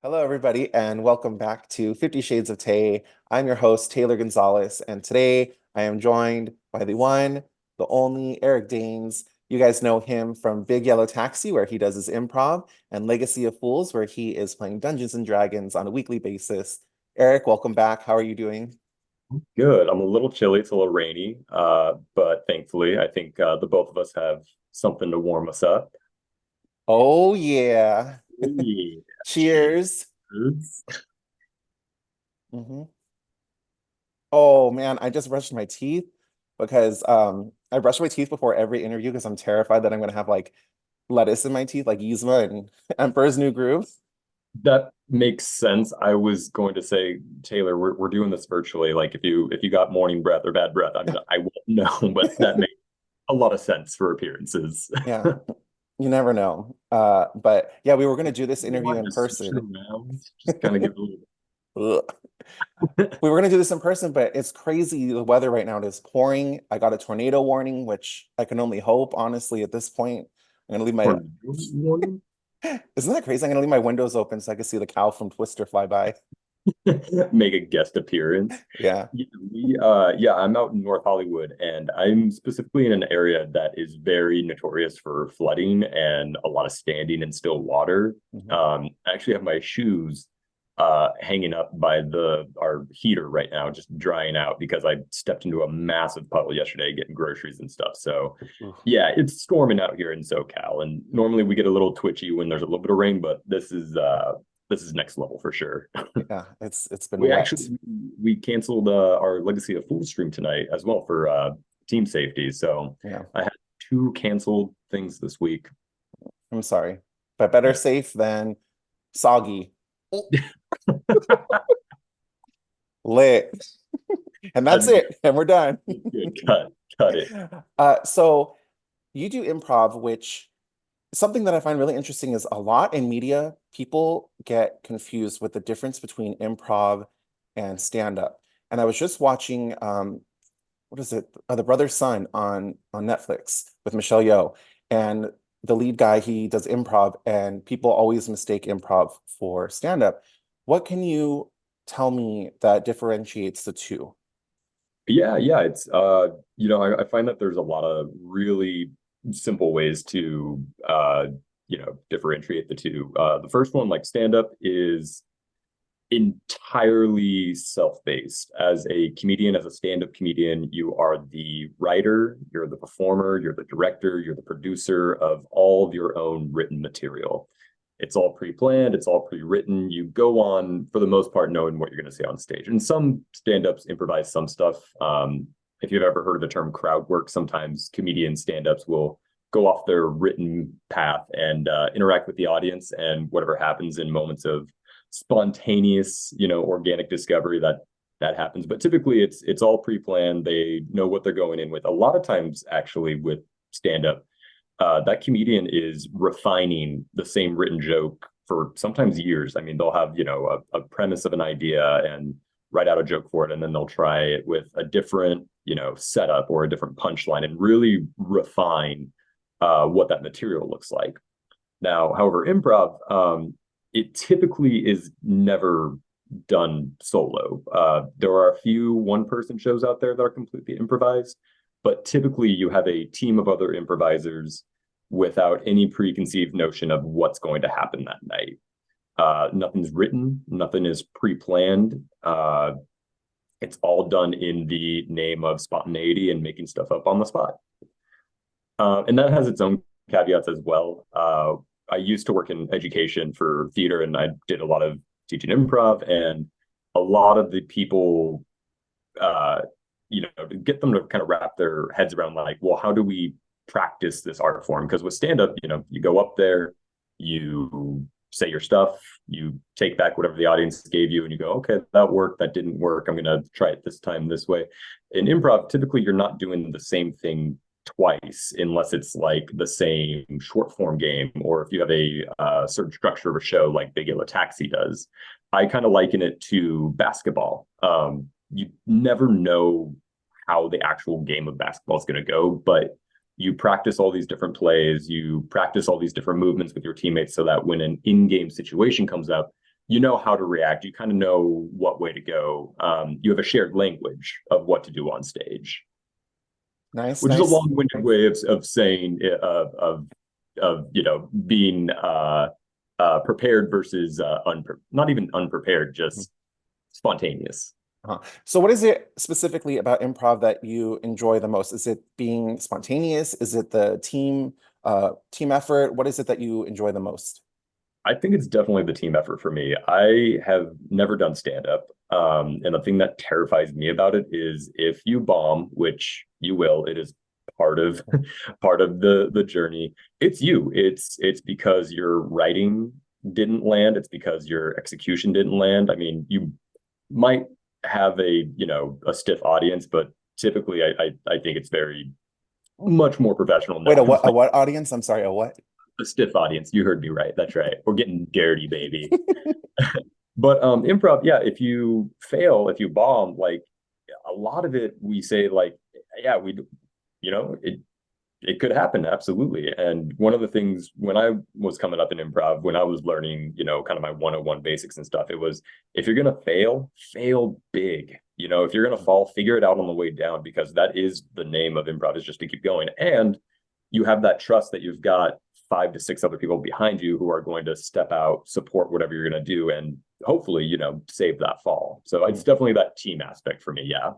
Hello, everybody, and welcome back to 50 Shades of Tay. I'm your host, Taylor Gonzalez, and today I am joined by the one, the only Eric Dains. You guys know him from Big Yellow Taxi, where he does his improv, and Legacy of Fools, where he is playing Dungeons and Dragons on a weekly basis. Eric, welcome back. How are you doing? Good. I'm a little chilly. It's a little rainy, but thankfully, I think the both of us have something to warm us up. Oh, yeah. Yeah. Cheers. Cheers. Mhm. Oh man, I just brushed my teeth because I brush my teeth before every interview because I'm terrified that I'm gonna have like lettuce in my teeth, like Yzma and Emperor's New Groove. That makes sense. I was going to say, Taylor, we're doing this virtually. Like if you got morning breath or bad breath, I won't know, but that makes a lot of sense for appearances. Yeah, you never know. But yeah, we were gonna do this interview Want in to switch it person. around? Just kind of give a Ugh. little. We were gonna do this in person, but it's crazy. The weather right now, it is pouring. I got a tornado warning, which I can only hope, honestly, at this point. I'm gonna leave my, Tornado warning? isn't that crazy? I'm gonna leave my windows open so I can see the cow from Twister fly by. Make a guest appearance. Yeah. Yeah, I'm out in North Hollywood and I'm specifically in an area that is very notorious for flooding and a lot of standing in still water. Mhm. I actually have my shoes hanging up by the our heater right now, just drying out because I stepped into a massive puddle yesterday getting groceries and stuff. So Oof. yeah, it's storming out here in SoCal. And normally we get a little twitchy when there's a little bit of rain, but this is next level for sure. Yeah, it's been We wet. actually we canceled our Legacy of Fools stream tonight as well for team safety. So Yeah, I had two canceled things this week. I'm sorry, but better Yeah. safe than soggy. Lit. And that's That's good. it. And we're done. Good. Cut it. So you do improv, which something that I find really interesting is a lot in media, people get confused with the difference between improv and stand-up. And I was just watching what is it? The Brother's Son on Netflix with Michelle Yeoh. And the lead guy, he does improv, and people always mistake improv for stand-up. What can you tell me that differentiates the two? Yeah. It's I find that there's a lot of really simple ways to differentiate the two. The first one, like stand up, is entirely self-based. As a comedian, as a stand-up comedian, you are the writer, you're the performer, you're the director, you're the producer of all of your own written material. It's all pre-planned, it's all pre-written. You go on for the most part knowing what you're going to say on stage. And some stand-ups improvise some stuff. If you've ever heard of the term crowd work, sometimes comedian stand-ups will go off their written path and interact with the audience, and whatever happens in moments of spontaneous, organic discovery, that happens. But typically it's all pre-planned. They know what they're going in with. A lot of times actually with stand-up, that comedian is refining the same written joke for sometimes years. I mean, they'll have, a premise of an idea and write out a joke for it, and then they'll try it with a different, setup or a different punchline and really refine what that material looks like. Now, however, improv, it typically is never done solo. There are a few one-person shows out there that are completely improvised, but typically you have a team of other improvisers without any preconceived notion of what's going to happen that night. Nothing's written, nothing is pre-planned. It's all done in the name of spontaneity and making stuff up on the spot. And that has its own caveats as well. I used to work in education for theater, and I did a lot of teaching improv, and a lot of the people, to get them to kind of wrap their heads around, like, well, how do we practice this art form? Because with stand up, you go up there, you say your stuff, you take back whatever the audience gave you, and you go, okay, that worked, that didn't work, I'm going to try it this time this way. In improv, typically you're not doing the same thing twice unless it's like the same short form game, or if you have a certain structure of a show like Big Yellow Taxi does. I kind of liken it to basketball. You never know how the actual game of basketball is going to go, but you practice all these different plays, you practice all these different movements with your teammates so that when an in-game situation comes up, you know how to react. You kind of know what way to go. You have a shared language of what to do on stage, Nice, which is a nice. long-winded way of saying being prepared versus not even unprepared, just spontaneous. So what is it specifically about improv that you enjoy the most? Is it being spontaneous? Is it the team effort? What is it that you enjoy the most? I think it's definitely the team effort for me. I have never done stand up. And the thing that terrifies me about it is if you bomb, which you will, it is part of part of the journey. It's you. It's because your writing didn't land. It's because your execution didn't land. I mean, you might have a stiff audience, but typically I think it's very much more professional Wait, knowing a what audience? I'm sorry, a what? a stiff audience. You heard me right. That's right. We're getting dirty, baby. But improv, yeah, if you fail, if you bomb, like a lot of it we say like, yeah, it could happen, absolutely. And one of the things when I was coming up in improv, when I was learning, kind of my 101 basics and stuff, it was if you're gonna fail, fail big. If you're gonna fall, figure it out on the way down, because that is the name of improv, is just to keep going. And you have that trust that you've got 5 to 6 other people behind you who are going to step out, support whatever you're going to do, and hopefully, save that fall. So it's definitely that team aspect for me. Yeah.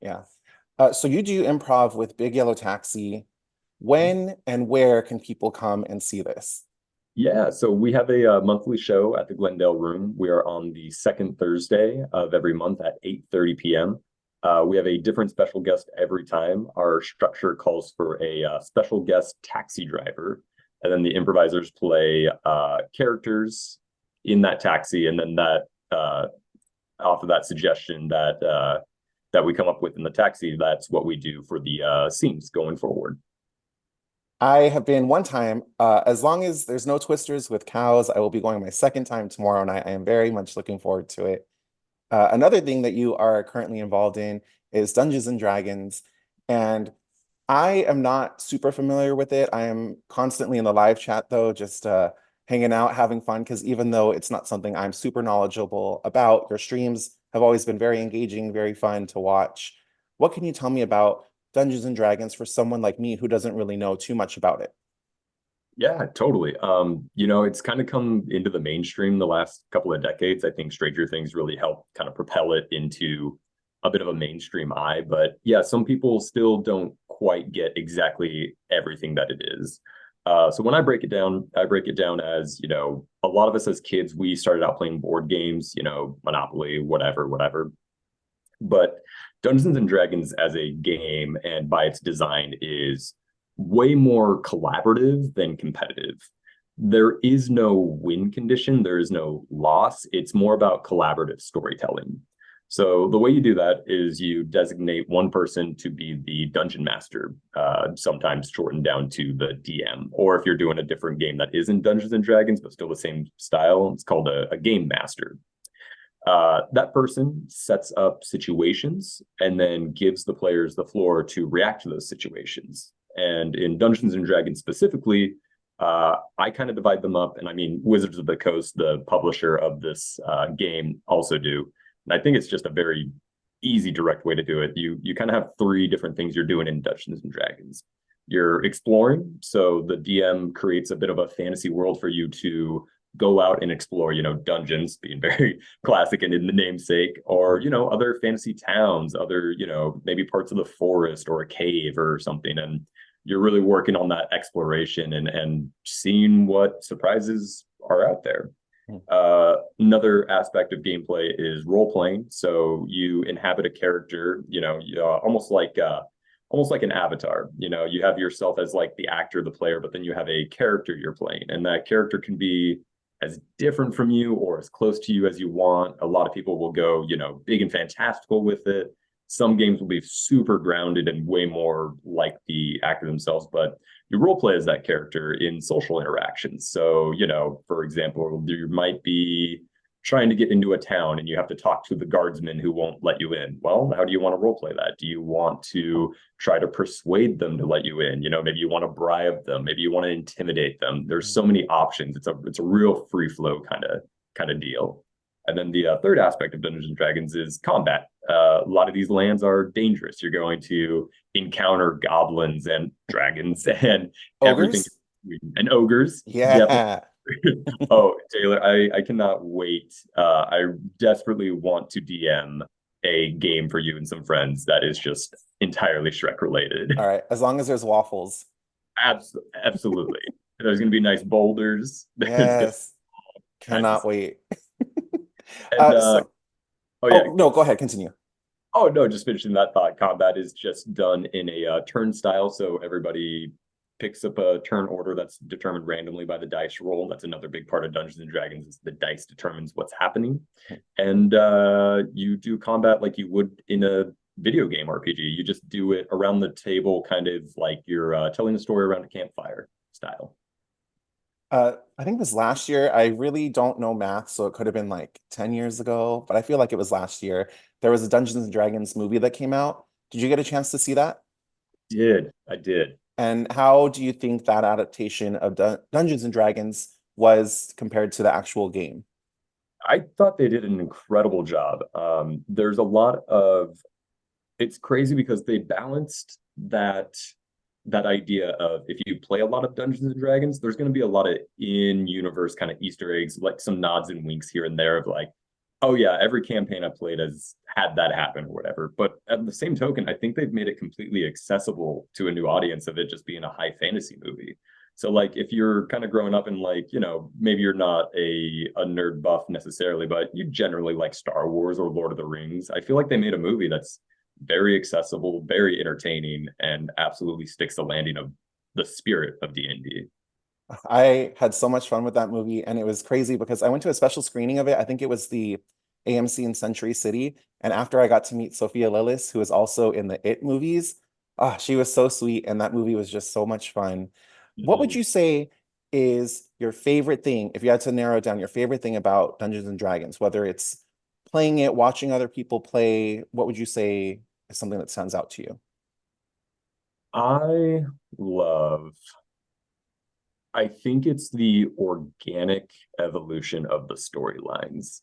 Yeah. So you do improv with Big Yellow Taxi. When and where can people come and see this? Yeah, so we have a monthly show at the Glendale Room. We are on the second Thursday of every month at 8:30 p.m. We have a different special guest every time. Our structure calls for a special guest taxi driver, and then the improvisers play characters in that taxi, and then that off of that suggestion that we come up with in the taxi, that's what we do for the scenes going forward. I have been one time. As long as there's no twisters with cows, I will be going my second time tomorrow night. I am very much looking forward to it. Another thing that you are currently involved in is Dungeons and Dragons, and I am not super familiar with it. I am constantly in the live chat though, just hanging out, having fun, because even though it's not something I'm super knowledgeable about, your streams have always been very engaging, very fun to watch. What can you tell me about Dungeons and Dragons for someone like me who doesn't really know too much about it? Yeah, totally. It's kind of come into the mainstream the last couple of decades. I think Stranger Things really helped kind of propel it into a bit of a mainstream eye. But yeah, some people still don't quite get exactly everything that it is. So when I break it down as, a lot of us as kids, we started out playing board games, Monopoly, whatever. But Dungeons and Dragons as a game and by its design is way more collaborative than competitive. There is no win condition, there is no loss. It's more about collaborative storytelling. So the way you do that is you designate one person to be the dungeon master, sometimes shortened down to the DM. Or if you're doing a different game that isn't Dungeons and Dragons, but still the same style, it's called a game master. That person sets up situations and then gives the players the floor to react to those situations. And in Dungeons and Dragons specifically, I kind of divide them up. And I mean, Wizards of the Coast, the publisher of this game, also do. And I think it's just a very easy, direct way to do it. You kind of have 3 different things you're doing in Dungeons and Dragons. You're exploring, so the DM creates a bit of a fantasy world for you to go out and explore, dungeons being very classic and in the namesake, or, other fantasy towns, other, maybe parts of the forest or a cave or something. And you're really working on that exploration and seeing what surprises are out there. Another aspect of gameplay is role playing. So you inhabit a character, almost like an avatar. You have yourself as like the actor, the player, but then you have a character you're playing, and that character can be as different from you or as close to you as you want. A lot of people will go, big and fantastical with it. Some games will be super grounded and way more like the actor themselves, but you role play as that character in social interactions. So, for example, you might be trying to get into a town and you have to talk to the guardsmen who won't let you in. Well, how do you want to role play that? Do you want to try to persuade them to let you in? Maybe you want to bribe them, maybe you want to intimidate them. There's so many options. It's a real free flow kind of deal. And then the third aspect of Dungeons and Dragons is combat. A lot of these lands are dangerous. You're going to encounter goblins and dragons and everything, Ogres? and ogres. Yep. Yeah. Oh, Taylor, I cannot wait. I desperately want to DM a game for you and some friends that is just entirely Shrek All related. right. As long as there's waffles. Absolutely. There's going to be nice boulders. There's going to Yes. be all kinds of Cannot stuff. wait. And So, oh yeah, oh no, go ahead, continue. oh no, just finishing that thought. Combat is just done in a turn style, so everybody picks up a turn order that's determined randomly by the dice roll. That's another big part of Dungeons and Dragons is the dice determines what's happening, and you do combat like you would in a video game RPG. You just do it around the table, kind of like you're telling a story around a campfire style. I think it was last year. I really don't know math, so it could have been like 10 years ago, but I feel like it was last year. There was a Dungeons and Dragons movie that came out. Did you get a chance to see that? I did. And how do you think that adaptation of Dungeons and Dragons was compared to the actual game? I thought they did an incredible job. There's a lot of it's crazy because they balanced that idea of if you play a lot of Dungeons and Dragons, there's going to be a lot of in-universe kind of Easter eggs, like some nods and winks here and there of like, oh yeah, every campaign I played has had that happen or whatever. But at the same token, I think they've made it completely accessible to a new audience of it just being a high fantasy movie. So like if you're kind of growing up and like, maybe you're not a nerd buff necessarily, but you generally like Star Wars or Lord of the Rings, I feel like they made a movie that's very accessible, very entertaining, and absolutely sticks the landing of the spirit of D&D. I had so much fun with that movie, and it was crazy because I went to a special screening of it. I think it was the AMC in Century City. And after I got to meet Sophia Lillis, who is also in the It movies, she was so sweet, and that movie was just so much fun. What would Mhm. you say is your favorite thing, if you had to narrow down your favorite thing about Dungeons and Dragons, whether it's playing it, watching other people play, what would you say is something that stands out to you? I love, I think it's the organic evolution of the storylines.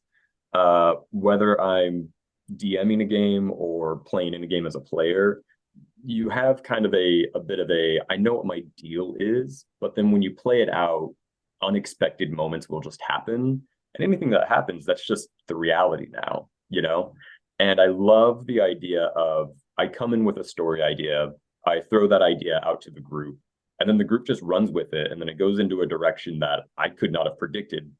Whether I'm DMing a game or playing in a game as a player, you have kind of a bit of I know what my deal is, but then when you play it out, unexpected moments will just happen. And anything that happens, that's just the reality now. And I love the idea of I come in with a story idea, I throw that idea out to the group, and then the group just runs with it. And then it goes into a direction that I could not have predicted.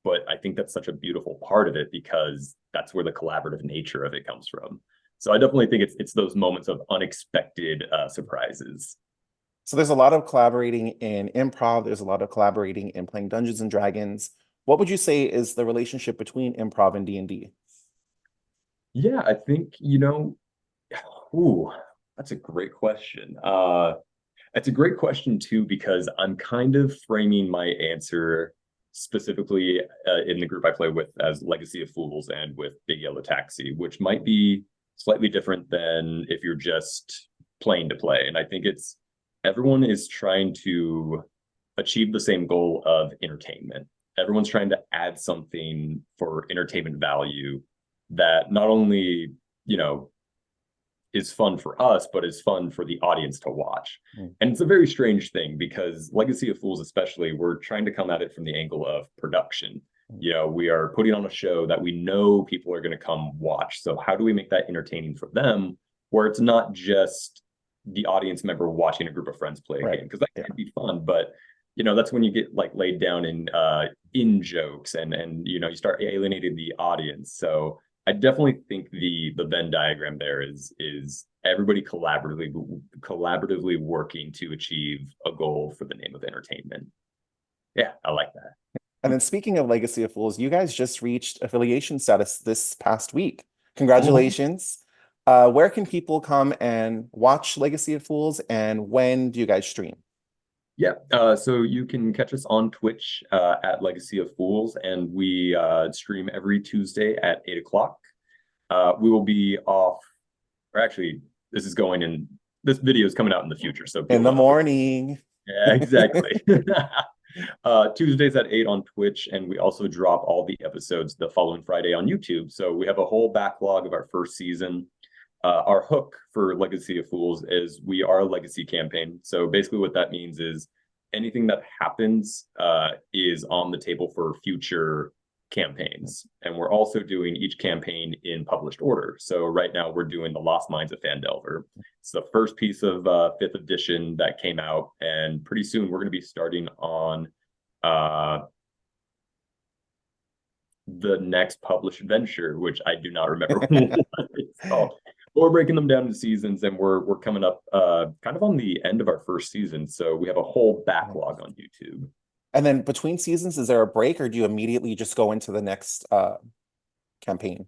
But I think that's such a beautiful part of it because that's where the collaborative nature of it comes from. So I definitely think it's those moments of unexpected surprises. So there's a lot of collaborating in improv, there's a lot of collaborating in playing Dungeons and Dragons. What would you say is the relationship between improv and D&D? Yeah, I think, ooh, that's a great question. It's a great question too, because I'm kind of framing my answer specifically in the group I play with as Legacy of Fools and with Big Yellow Taxi, which might be slightly different than if you're just playing to play. And I think it's everyone is trying to achieve the same goal of entertainment. Everyone's trying to add something for entertainment value that not only, you know, is fun for us, but is fun for the audience to watch. Mm. And it's a very strange thing because Legacy of Fools, especially, we're trying to come at it from the angle of production. We are putting on a show that we know people are going to come watch. So how do we make that entertaining for them where it's not just the audience member watching a group of friends play a Right. game? Because that Yeah. can be fun, but that's when you get like laid down in jokes and you start alienating the audience. So I definitely think the Venn diagram there is everybody collaboratively working to achieve a goal for the name of entertainment. Yeah, I like that. And then speaking of Legacy of Fools, you guys just reached affiliation status this past week. Mhm. Congratulations. Where can people come and watch Legacy of Fools, and when do you guys stream? Yeah, so you can catch us on Twitch at Legacy of Fools, and we stream every Tuesday at 8 o'clock. We will be off, or actually, this video is coming out in the future, so In people the don't have to. morning. Yeah, exactly. Tuesdays at 8 on Twitch, and we also drop all the episodes the following Friday on YouTube. So we have a whole backlog of our first season. Our hook for Legacy of Fools is we are a legacy campaign. So basically, what that means is anything that happens is on the table for future campaigns. And we're also doing each campaign in published order. So right now we're doing The Lost Mines of Phandelver. It's the first piece of fifth edition that came out, and pretty soon we're going to be starting on the next published venture, which I do not remember what it's called. But we're breaking them down into seasons, and we're coming up kind of on the end of our first season. So we have a whole backlog on YouTube. And then between seasons, is there a break or do you immediately just go into the next campaign?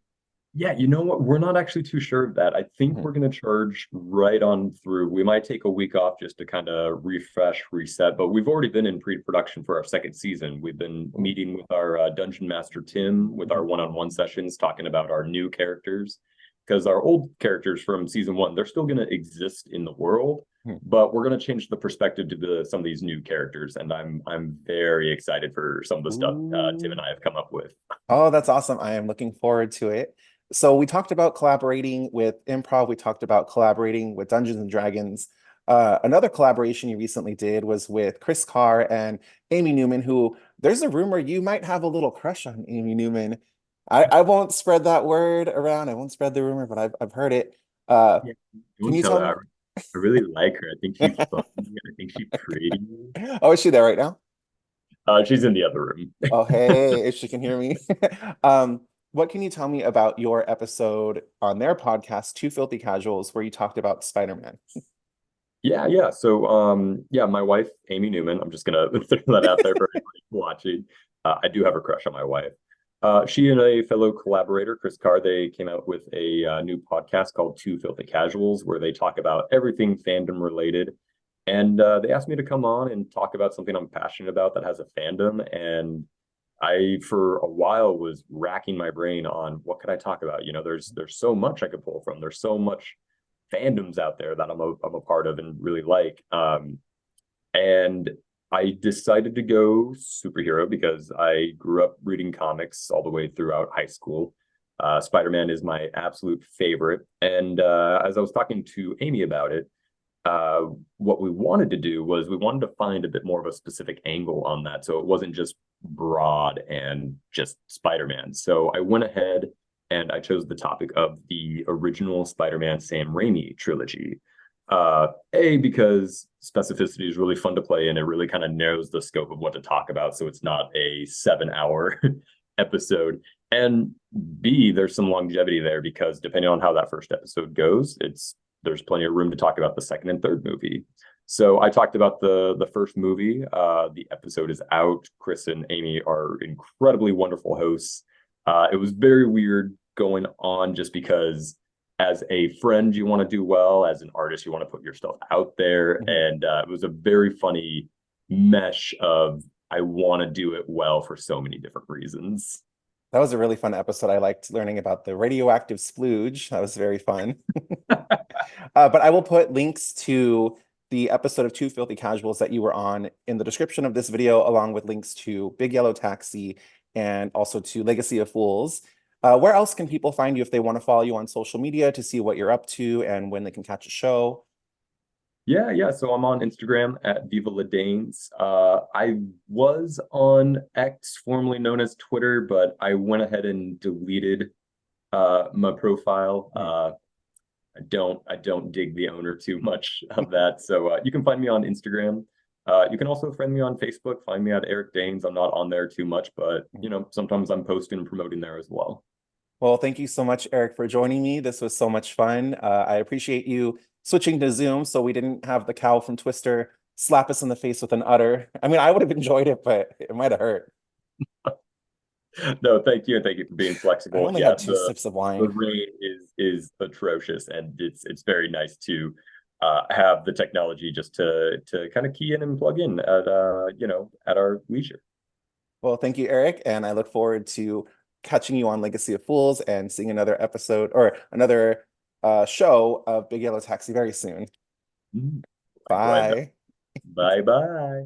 Yeah, you know what? We're not actually too sure of that. I think Mhm. we're going to charge right on through. We might take a week off just to kind of refresh, reset, but we've already been in pre-production for our second season. We've been meeting with our dungeon master Tim with our one-on-one sessions, talking about our new characters, because our old characters from season one, they're still going to exist in the world, Mhm. but we're going to change the perspective to some of these new characters, and I'm very excited for some of the stuff Tim Ooh. and I have come up with. Oh, that's awesome. I am looking forward to it. So we talked about collaborating with Improv. We talked about collaborating with Dungeons and Dragons. Another collaboration you recently did was with Chris Carr and Amy Newman, who there's a rumor you might have a little crush on Amy Newman. I won't spread that word around. I won't spread the rumor, but I've heard it. Uh, Yeah, can don't you tell tell her. me? I really like her. I think she's funny. I think she's pretty. Oh, is she there right now? She's in the other room. Oh, hey, if she can hear me. What can you tell me about your episode on their podcast, Two Filthy Casuals, where you talked about Spider-Man? Yeah, yeah. So, yeah, my wife, Amy Newman, I'm just gonna throw that out there for everybody watching. I do have a crush on my wife. She and a fellow collaborator, Chris Carr, they came out with a new podcast called Two Filthy Casuals, where they talk about everything fandom related. And they asked me to come on and talk about something I'm passionate about that has a fandom. And I, for a while, was racking my brain on what could I talk about. You know, there's so much I could pull from. There's so much fandoms out there that I'm a part of and really like. And I decided to go superhero because I grew up reading comics all the way throughout high school. Spider-Man is my absolute favorite. And as I was talking to Amy about it, uh, what we wanted to do was we wanted to find a bit more of a specific angle on that. So it wasn't just broad and just Spider-Man. So I went ahead and I chose the topic of the original Spider-Man Sam Raimi trilogy. Because specificity is really fun to play and it really kind of narrows the scope of what to talk about. So it's not a 7 hour episode. And B, there's some longevity there because depending on how that first episode goes, there's plenty of room to talk about the second and third movie. So I talked about the first movie. The episode is out. Chris and Amy are incredibly wonderful hosts. It was very weird going on just because as a friend you want to do well, as an artist you want to put your stuff out there, Mhm. and it was a very funny mesh of I want to do it well for so many different reasons. That was a really fun episode. I liked learning about the radioactive splooge. That was very fun. But I will put links to the episode of Two Filthy Casuals that you were on in the description of this video, along with links to Big Yellow Taxi and also to Legacy of Fools. Where else can people find you if they want to follow you on social media to see what you're up to and when they can catch a show? Yeah, yeah. So I'm on Instagram at Viva La Danes. I was on X, formerly known as Twitter, but I went ahead and deleted my profile. Mhm. I don't dig the owner too much of that. So you can find me on Instagram. You can also friend me on Facebook. Find me at Eric Dains. I'm not on there too much, but you know, sometimes I'm posting and promoting there as well. Well, thank you so much, Eric, for joining me. This was so much fun. I appreciate you switching to Zoom so we didn't have the cow from Twister slap us in the face with an udder. I mean, I would have enjoyed it, but it might have hurt. No, thank you, and thank you for being I flexible. only Yeah, had two the sips of the wine. rain is atrocious, and it's very nice to have the technology just to kind of key in and plug in at at our leisure. Well, thank you, Eric, and I look forward to catching you on Legacy of Fools and seeing another episode or another show of Big Yellow Taxi very soon. Mm. Likewise. Bye. Bye bye.